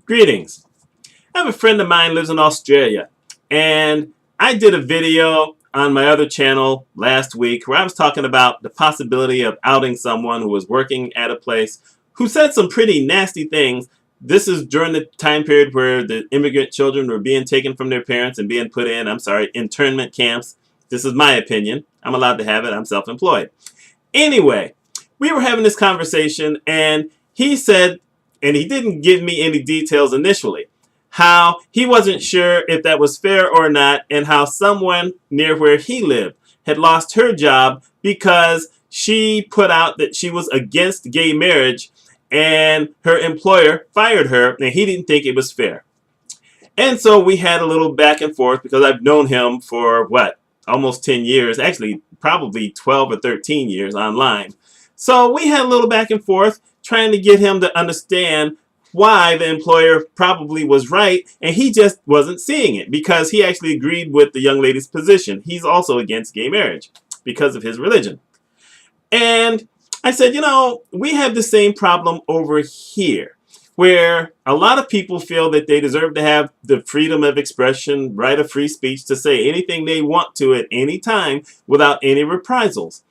Greetings. I have a friend of mine who lives in Australia, and I did a video on my other channel last week where I was talking about the possibility of outing someone who was working at a place who said some pretty nasty things. This is during the time period where the immigrant children were being taken from their parents and being put in, internment camps. This is my opinion. I'm allowed to have it. I'm self-employed. Anyway, we were having this conversation, and he said, and he didn't give me any details initially, how he wasn't sure if that was fair or not, and how someone near where he lived had lost her job because she put out that she was against gay marriage, and her employer fired her, and he didn't think it was fair. And so we had a little back and forth because I've known him for almost 10 years, actually probably 12 or 13 years online. So we had a little back and forth trying to get him to understand why the employer probably was right, and he just wasn't seeing it because he actually agreed with the young lady's position. He's also against gay marriage because of his religion. And I said, we have the same problem over here, where a lot of people feel that they deserve to have the freedom of expression, right of free speech, to say anything they want to at any time without any reprisals.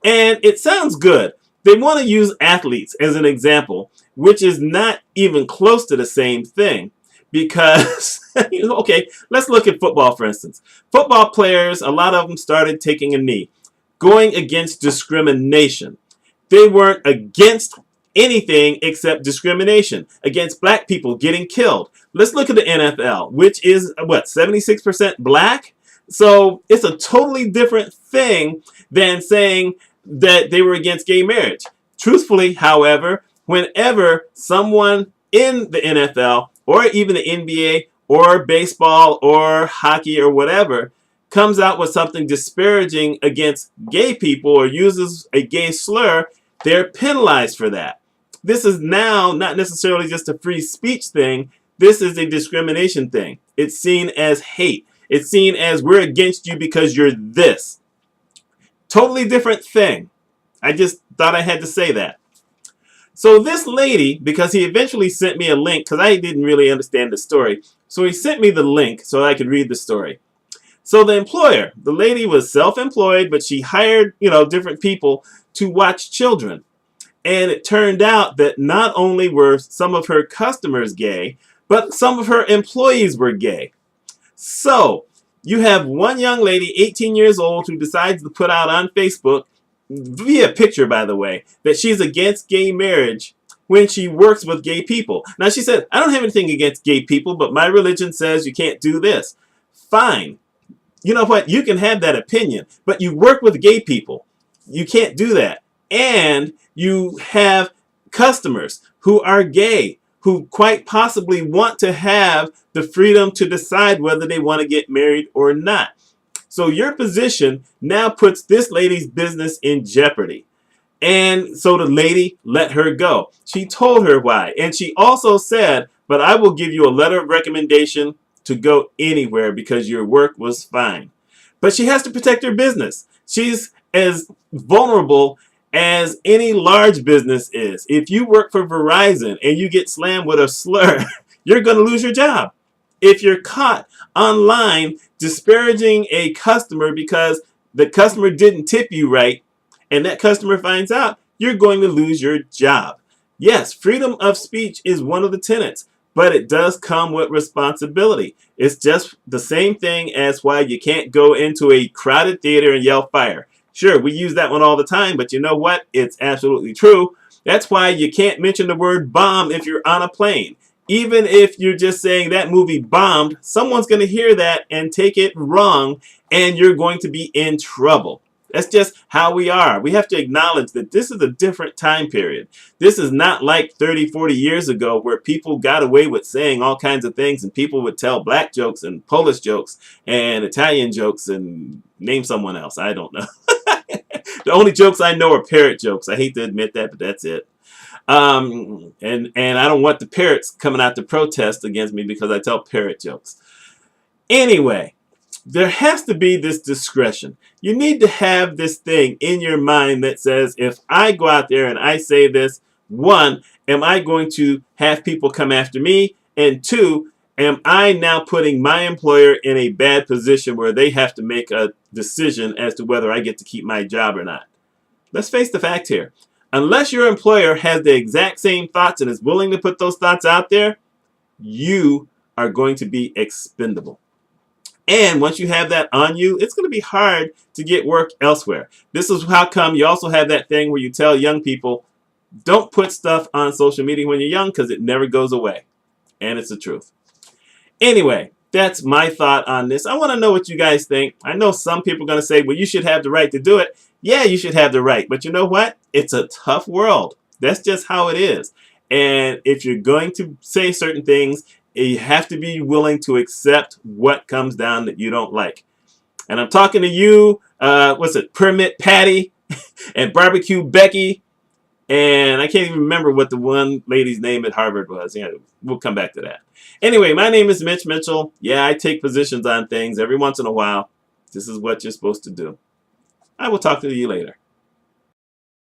And it sounds good. They want to use athletes as an example, which is not even close to the same thing. Because, okay, let's look at football, for instance. Football players, a lot of them started taking a knee, going against discrimination. They weren't against anything except discrimination against black people getting killed. Let's look at the NFL, which is, 76% black? So it's a totally different thing than saying that they were against gay marriage. Truthfully, however, whenever someone in the NFL or even the NBA or baseball or hockey or whatever comes out with something disparaging against gay people or uses a gay slur, they're penalized for that. This is now not necessarily just a free speech thing. This is a discrimination thing. It's seen as hate. It's seen as we're against you because you're this. Totally different thing. I just thought I had to say that. So this lady, because he eventually sent me a link, because I didn't really understand the story, so he sent me the link so I could read the story. So the employer, the lady was self-employed, but she hired, different people to watch children. And it turned out that not only were some of her customers gay, but some of her employees were gay. So you have one young lady, 18 years old, who decides to put out on Facebook, via picture, by the way, that she's against gay marriage when she works with gay people. Now, she said, I don't have anything against gay people, but my religion says you can't do this. Fine. You know what? You can have that opinion, but you work with gay people. You can't do that. And you have customers who are gay, who quite possibly want to have the freedom to decide whether they want to get married or not. So your position now puts this lady's business in jeopardy. And so the lady let her go. She told her why. And she also said, but I will give you a letter of recommendation to go anywhere because your work was fine. But she has to protect her business. She's as vulnerable as any large business is. If you work for Verizon and you get slammed with a slur, you're going to lose your job. If you're caught online disparaging a customer because the customer didn't tip you right, and that customer finds out, you're going to lose your job. Yes, freedom of speech is one of the tenets, but it does come with responsibility. It's just the same thing as why you can't go into a crowded theater and yell fire. Sure, we use that one all the time, but you know what? It's absolutely true. That's why you can't mention the word bomb if you're on a plane. Even if you're just saying that movie bombed, someone's going to hear that and take it wrong, and you're going to be in trouble. That's just how we are. We have to acknowledge that this is a different time period. This is not like 30, 40 years ago where people got away with saying all kinds of things and people would tell black jokes and Polish jokes and Italian jokes and name someone else. I don't know. The only jokes I know are parrot jokes. I hate to admit that, but that's it. And I don't want the parrots coming out to protest against me because I tell parrot jokes. Anyway, there has to be this discretion. You need to have this thing in your mind that says, if I go out there and I say this, One, am I going to have people come after me? And two, am I now putting my employer in a bad position where they have to make a decision as to whether I get to keep my job or not? Let's face the fact here. Unless your employer has the exact same thoughts and is willing to put those thoughts out there, you are going to be expendable. And once you have that on you, it's going to be hard to get work elsewhere. This is how come you also have that thing where you tell young people, don't put stuff on social media when you're young because it never goes away. And it's the truth. Anyway, that's my thought on this. I want to know what you guys think. I know some people are going to say, well, you should have the right to do it. Yeah, you should have the right. But you know what? It's a tough world. That's just how it is. And if you're going to say certain things, you have to be willing to accept what comes down that you don't like. And I'm talking to you, Permit Patty and Barbecue Becky. And I can't even remember what the one lady's name at Harvard was. Yeah, we'll come back to that. Anyway, my name is Mitch Mitchell. Yeah, I take positions on things every once in a while. This is what you're supposed to do. I will talk to you later.